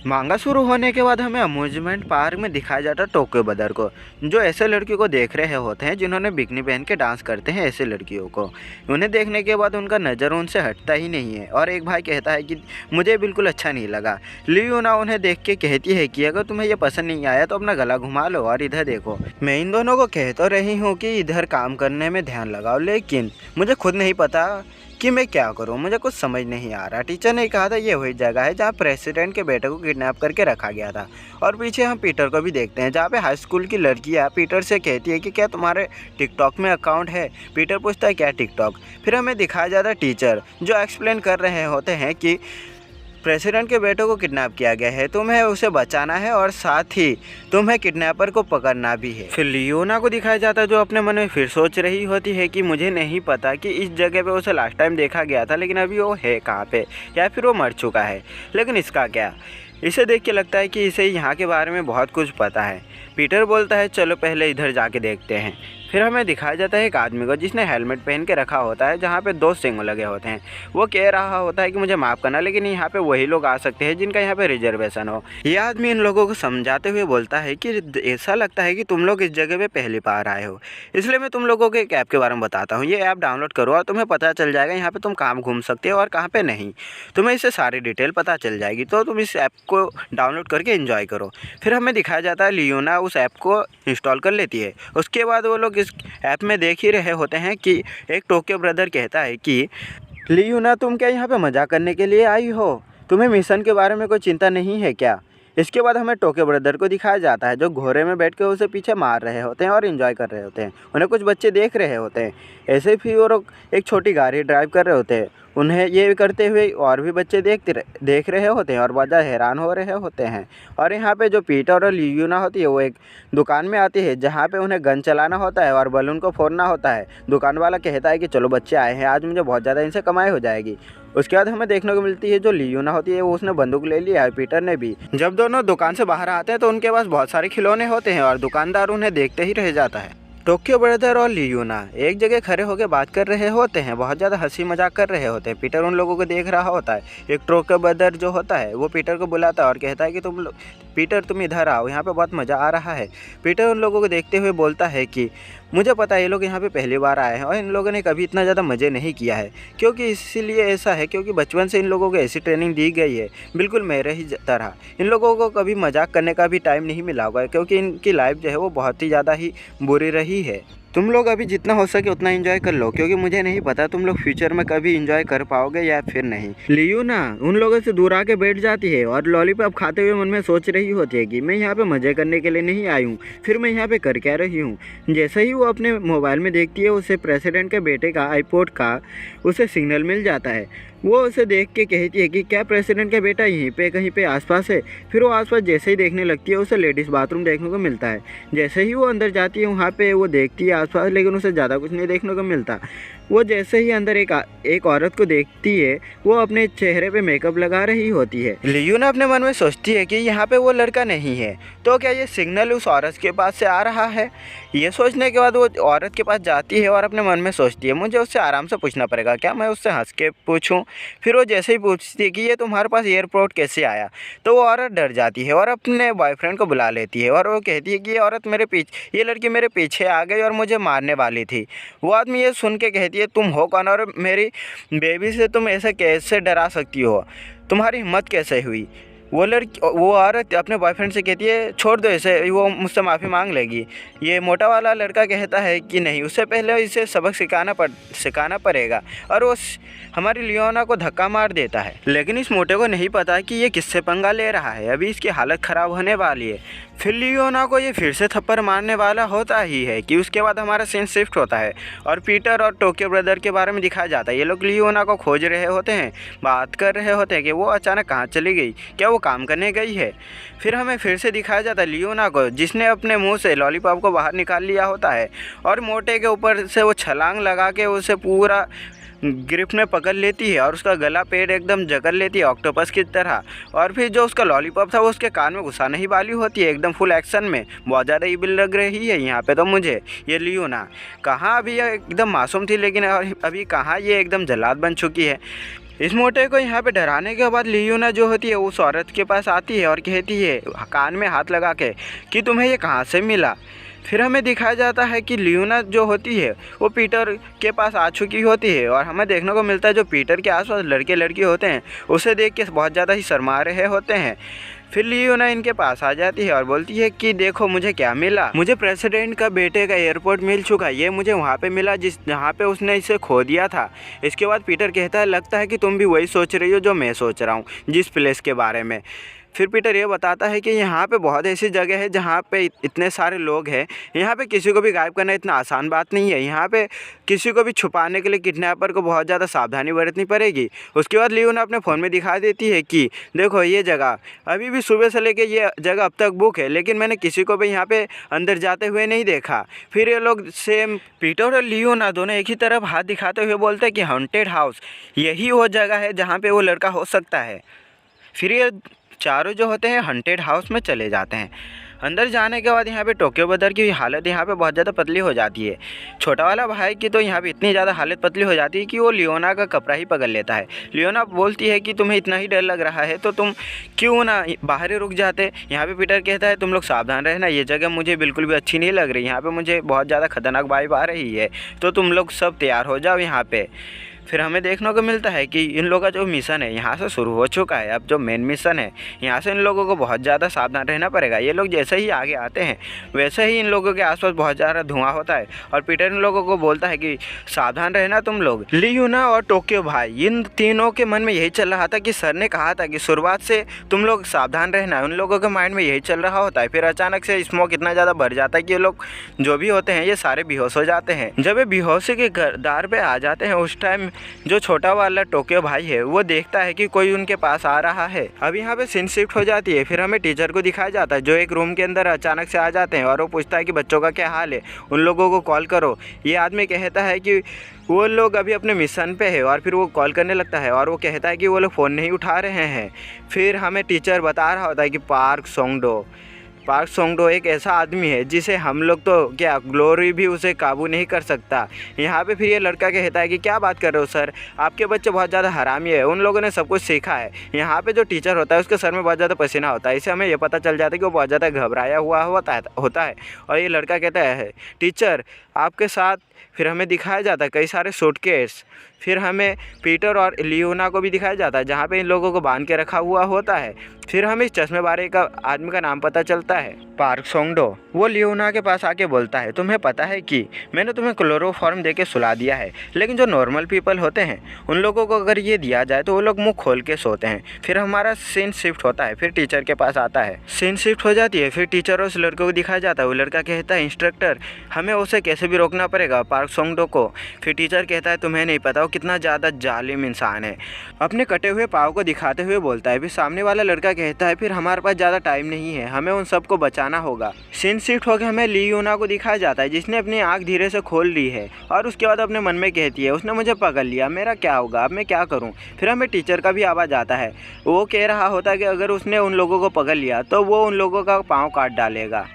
मांगा शुरू होने के बाद हमें अम्यूजमेंट पार्क में दिखाया जाता है टोक्यो ब्रदर को, जो ऐसे लड़कियों को देख रहे होते हैं जिन्होंने बिकनी पहन के डांस करते हैं ऐसे लड़कियों को। उन्हें देखने के बाद उनका नज़र उनसे हटता ही नहीं है और एक भाई कहता है कि मुझे बिल्कुल अच्छा नहीं लगा। लियोना उन्हें देख के कहती है कि अगर तुम्हें ये पसंद नहीं आया तो अपना गला घुमा लो और इधर देखो। मैं इन दोनों को कह तो रही हूँ कि इधर काम करने में ध्यान लगाओ, लेकिन मुझे खुद नहीं पता कि मैं क्या करूं, मुझे कुछ समझ नहीं आ रहा। टीचर ने कहा था ये वही जगह है जहां प्रेसिडेंट के बेटे को किडनैप करके रखा गया था। और पीछे हम पीटर को भी देखते हैं जहां पे हाई स्कूल की लड़कियां पीटर से कहती है कि क्या तुम्हारे टिकटॉक में अकाउंट है। पीटर पूछता है क्या टिकटॉक। फिर हमें दिखाया जाता है टीचर जो एक्सप्लेन कर रहे होते हैं कि प्रेसिडेंट के बेटे को किडनैप किया गया है, तुम्हें उसे बचाना है और साथ ही तुम्हें किडनैपर को पकड़ना भी है। फिर लियोना को दिखाया जाता है जो अपने मन में फिर सोच रही होती है कि मुझे नहीं पता कि इस जगह पे उसे लास्ट टाइम देखा गया था, लेकिन अभी वो है कहाँ पे, या फिर वो मर चुका है। लेकिन इसका क्या, इसे देख के लगता है कि इसे यहाँ के बारे में बहुत कुछ पता है। पीटर बोलता है चलो पहले इधर जाके देखते हैं। फिर हमें दिखाया जाता है एक आदमी को जिसने हेलमेट पहन के रखा होता है जहाँ पे 2 सींग लगे होते हैं। वो कह रहा होता है कि मुझे माफ़ करना, लेकिन यहाँ पे वही लोग आ सकते हैं जिनका यहाँ पे रिजर्वेशन हो। ये आदमी इन लोगों को समझाते हुए बोलता है कि ऐसा लगता है कि तुम लोग इस जगह पे पहली बार आए हो, इसलिए मैं तुम लोगों को एक ऐप के बारे में बताता हूँ। ये ऐप डाउनलोड करो और तुम्हें पता चल जाएगा यहाँ पर तुम कहाँ घूम सकते हो और कहाँ पर नहीं। तुम्हें इससे सारी डिटेल पता चल जाएगी, तो तुम इस ऐप को डाउनलोड करके एंजॉय करो। फिर हमें दिखाया जाता है लियोना उस ऐप को इंस्टॉल कर लेती है। उसके बाद वो लोग इस ऐप में देख ही रहे होते हैं कि एक टोक्यो ब्रदर कहता है कि लियोना तुम क्या यहाँ पे मजाक करने के लिए आई हो, तुम्हें मिशन के बारे में कोई चिंता नहीं है क्या। इसके बाद हमें टोक्यो ब्रदर को दिखाया जाता है जो घोड़े में बैठ के उसे पीछे मार रहे होते हैं और एंजॉय कर रहे होते हैं। उन्हें कुछ बच्चे देख रहे होते हैं। ऐसे भी वो लोग एक छोटी गाड़ी ड्राइव कर रहे होते हैं। उन्हें ये करते हुए और भी बच्चे देख रहे होते हैं और बहुत ज़्यादा हैरान हो रहे होते हैं। और यहाँ पे जो पीटर और लियोना होती है वो एक दुकान में आती है जहाँ पे उन्हें गन चलाना होता है और बलून को फोड़ना होता है। दुकान वाला कहता है कि चलो बच्चे आए हैं, आज मुझे बहुत ज़्यादा इनसे कमाई हो जाएगी। उसके बाद हमें देखने को मिलती है जो लियोना होती है वो उसने बंदूक ले लिया है, पीटर ने भी। जब दोनों दुकान से बाहर आते हैं तो उनके पास बहुत सारे खिलौने होते हैं और दुकानदार उन्हें देखते ही रह जाता है। टोक्यो ब्रदर और लियोना एक जगह खड़े होकर बात कर रहे होते हैं, बहुत ज़्यादा हंसी मजाक कर रहे होते हैं। पीटर उन लोगों को देख रहा होता है। एक टोक्यो ब्रदर जो होता है वो पीटर को बुलाता है और कहता है कि पीटर तुम इधर आओ, यहाँ पे बहुत मज़ा आ रहा है। पीटर उन लोगों को देखते हुए बोलता है कि मुझे पता है ये लोग यहाँ पे पहली बार आए हैं और इन लोगों ने कभी इतना ज़्यादा मज़े नहीं किया है, क्योंकि इसीलिए ऐसा है क्योंकि बचपन से इन लोगों को ऐसी ट्रेनिंग दी गई है, बिल्कुल मेरे ही तरह। इन लोगों को कभी मजाक करने का भी टाइम नहीं मिला होगा क्योंकि इनकी लाइफ जो है वो बहुत ही ज़्यादा ही बुरी रही है। तुम लोग अभी जितना हो सके उतना एंजॉय कर लो, क्योंकि मुझे नहीं पता तुम लोग फ्यूचर में कभी एंजॉय कर पाओगे या फिर नहीं। लियोना उन लोगों से दूर आके बैठ जाती है और लॉलीपॉप खाते हुए मन में सोच रही होती है कि मैं यहाँ पे मज़े करने के लिए नहीं आई हूँ, फिर मैं यहाँ पे कर क्या रही हूँ। जैसे ही वो अपने मोबाइल में देखती है उसे प्रेसिडेंट के बेटे का आईपॉड का उसे सिग्नल मिल जाता है। वो उसे देख के कहती है कि क्या प्रेसिडेंट का बेटा यहीं पे कहीं पे आसपास है। फिर वो आसपास जैसे ही देखने लगती है उसे लेडीज़ बाथरूम देखने को मिलता है। जैसे ही वो अंदर जाती है वहाँ पे वो देखती है आसपास, लेकिन उसे ज़्यादा कुछ नहीं देखने को मिलता। वो जैसे ही अंदर एक औरत को देखती है वो अपने चेहरे पे मेकअप लगा रही होती है। लियोना अपने मन में सोचती है कि यहाँ पे वो लड़का नहीं है, तो क्या ये सिग्नल उस औरत के पास से आ रहा है। ये सोचने के बाद वो औरत के पास जाती है और अपने मन में सोचती है मुझे उससे आराम से पूछना पड़ेगा, क्या मैं उससे हंस के पूछूं। फिर वो जैसे ही पूछती है कि ये तुम्हारे पास एयरपोर्ट कैसे आया, तो वो औरत डर जाती है और अपने बॉयफ्रेंड को बुला लेती है और वो कहती है कि ये लड़की मेरे पीछे आ गई और मुझे मारने वाली थी। वो आदमी ये सुन के कहती है तुम हो कौन और मेरी बेबी से तुम ऐसे कैसे डरा सकती हो, तुम्हारी हिम्मत कैसे हुई। वो औरत अपने बॉयफ्रेंड से कहती है छोड़ दो इसे, वो मुझसे माफ़ी मांग लेगी। ये मोटा वाला लड़का कहता है कि नहीं, उससे पहले इसे सबक सिखाना पड़ेगा और वो हमारी लियोना को धक्का मार देता है। लेकिन इस मोटे को नहीं पता कि ये किससे पंगा ले रहा है, अभी इसकी हालत ख़राब होने वाली है। फिर लियोना को ये फिर से थप्पड़ मारने वाला होता ही है कि उसके बाद हमारा सीन शिफ्ट होता है और पीटर और टोक्यो ब्रदर के बारे में दिखाया जाता है। ये लोग लियोना को खोज रहे होते हैं, बात कर रहे होते हैं कि वो अचानक कहाँ चली गई, क्या वो काम करने गई है। फिर हमें फिर से दिखाया जाता है लियोना को जिसने अपने मुंह से लॉलीपॉप को बाहर निकाल लिया होता है और मोटे के ऊपर से वो छलांग लगा के उसे पूरा ग्रिप में पकड़ लेती है और उसका गला पेट एकदम जकड़ लेती है ऑक्टोपस की तरह। और फिर जो उसका लॉलीपॉप था वो उसके कान में घुसाने ही वाली होती है एकदम फुल एक्शन में। बहुत ज़्यादा ईविल लग रही है यहाँ पे तो मुझे ये लियोना। कहाँ अभी ये एकदम मासूम थी, लेकिन अभी कहाँ ये एकदम जल्लाद बन चुकी है। इस मोटे को यहाँ पे डराने के बाद लियोना जो होती है उस औरत के पास आती है और कहती है कान में हाथ लगा के कि तुम्हें ये कहाँ से मिला। फिर हमें दिखाया जाता है कि लियोना जो होती है वो पीटर के पास आ चुकी होती है और हमें देखने को मिलता है जो पीटर के आसपास लड़के लड़की होते हैं उसे देख के बहुत ज़्यादा ही शर्मा रहे होते हैं। फिर लियोना इनके पास आ जाती है और बोलती है कि देखो मुझे क्या मिला, मुझे प्रेसिडेंट का बेटे का एयरपोर्ट मिल चुका, ये मुझे वहाँ पे मिला जहाँ पे उसने इसे खो दिया था। इसके बाद पीटर कहता है लगता है कि तुम भी वही सोच रही हो जो मैं सोच रहा हूँ जिस प्लेस के बारे में। फिर पीटर ये बताता है कि यहाँ पे बहुत ऐसी जगह है जहाँ पे इतने सारे लोग हैं, यहाँ पे किसी को भी गायब करना इतना आसान बात नहीं है, यहाँ पे किसी को भी छुपाने के लिए किडनैपर को बहुत ज़्यादा सावधानी बरतनी पड़ेगी। उसके बाद लियोना अपने फ़ोन में दिखा देती है कि देखो ये जगह अभी भी सुबह से लेके ये जगह अब तक बुक है, लेकिन मैंने किसी को भी यहाँ पे अंदर जाते हुए नहीं देखा। फिर ये लोग सेम पीटर और लियोना दोनों एक ही तरफ हाथ दिखाते हुए बोलते हैं कि हॉन्टेड हाउस यही वो जगह है जहाँ पे वो लड़का हो सकता है। फिर ये चारों जो होते हैं हॉन्टेड हाउस में चले जाते हैं। अंदर जाने के बाद यहाँ पे टोक्यो बदर की हालत यहाँ पे बहुत ज़्यादा पतली हो जाती है। छोटा वाला भाई की तो यहाँ पे इतनी ज़्यादा हालत पतली हो जाती है कि वो लियोना का कपड़ा ही पकड़ लेता है। लियोना बोलती है कि तुम्हें इतना ही डर लग रहा है तो तुम क्यों ना बाहर ही रुक जाते। यहाँ पे पीटर कहता है तुम लोग सावधान रहना, ये जगह मुझे बिल्कुल भी अच्छी नहीं लग रही, यहाँ पर मुझे बहुत ज़्यादा खतरनाक वाइब आ रही है, तो तुम लोग सब तैयार हो जाओ यहाँ पर। फिर हमें देखने को मिलता है कि इन लोगों का जो मिशन है यहाँ से शुरू हो चुका है। अब जो मेन मिशन है यहाँ से इन लोगों को बहुत ज़्यादा सावधान रहना पड़ेगा। ये लोग जैसे ही आगे आते हैं वैसे ही इन लोगों के आसपास बहुत ज़्यादा धुआं होता है और पीटर इन लोगों को बोलता है कि सावधान रहना तुम लोग। लियोना और टोक्यो भाई इन तीनों के मन में यही चल रहा था कि सर ने कहा था कि शुरुआत से तुम लोग सावधान रहना, उन लोगों के माइंड में यही चल रहा होता है। फिर अचानक से स्मोक इतना ज़्यादा बढ़ जाता है कि ये लोग जो भी होते हैं ये सारे बेहोश हो जाते हैं। जब ये बेहोशी के दार पे आ जाते हैं उस टाइम जो छोटा वाला टोक्यो भाई है वो देखता है कि कोई उनके पास आ रहा है। अब यहाँ पे सीन शिफ्ट हो जाती है। फिर हमें टीचर को दिखाया जाता है जो एक रूम के अंदर अचानक से आ जाते हैं और वो पूछता है कि बच्चों का क्या हाल है, उन लोगों को कॉल करो। ये आदमी कहता है कि वो लोग अभी अपने मिशन पे है और फिर वो कॉल करने लगता है और वो कहता है कि वो लोग फ़ोन नहीं उठा रहे हैं। फिर हमें टीचर बता रहा होता है कि पार्क सोंगडो एक ऐसा आदमी है जिसे हम लोग तो क्या ग्लोरी भी उसे काबू नहीं कर सकता। यहाँ पे फिर ये लड़का कहता है कि क्या बात कर रहे हो सर, आपके बच्चे बहुत ज़्यादा हरामी है, उन लोगों ने सब कुछ सीखा है। यहाँ पे जो टीचर होता है उसके सर में बहुत ज़्यादा पसीना होता है, इससे हमें ये पता चल जाता है कि वो बहुत ज़्यादा घबराया हुआ होता है। और ये लड़का कहता है टीचर आपके साथ। फिर हमें दिखाया जाता है कई सारे सूटकेस। फिर हमें पीटर और लियोना को भी दिखाया जाता है जहाँ पे इन लोगों को बांध के रखा हुआ होता है। फिर हमें इस चश्मे वाले का आदमी का नाम पता चलता है पार्क सोंगडो। वो लियोना के पास आके बोलता है तुम्हें पता है कि मैंने तुम्हें क्लोरोफॉर्म देके सुला दिया है, लेकिन जो नॉर्मल पीपल होते हैं उन लोगों को अगर ये दिया जाए तो वो लोग मुंह खोल के सोते हैं। फिर हमारा सीन शिफ्ट होता है, फिर टीचर के पास आता है, सीन शिफ्ट हो जाती है। फिर टीचर उस लड़के को दिखाया जाता है। वो लड़का कहता है इंस्ट्रक्टर हमें उसे कैसे भी रोकना पड़ेगा पार्क सोंगडो को। फिर टीचर कहता है तुम्हें नहीं पता वो कितना ज़्यादा जालिम इंसान है। अपने कटे हुए पाँव को दिखाते हुए बोलता है। फिर सामने वाला लड़का कहता है फिर हमारे पास ज़्यादा टाइम नहीं है, हमें उन सबको बचाना होगा। सीन शिफ्ट होकर हमें लियोना को दिखाया जाता है जिसने अपनी आँख धीरे से खोल ली है और उसके बाद अपने मन में कहती है उसने मुझे पकड़ लिया, मेरा क्या होगा, अब मैं क्या करूँ। फिर हमें टीचर का भी आवाज़ आता है, वो कह रहा होता है कि अगर उसने उन लोगों को पकड़ लिया तो वो उन लोगों का पाँव काट डालेगा।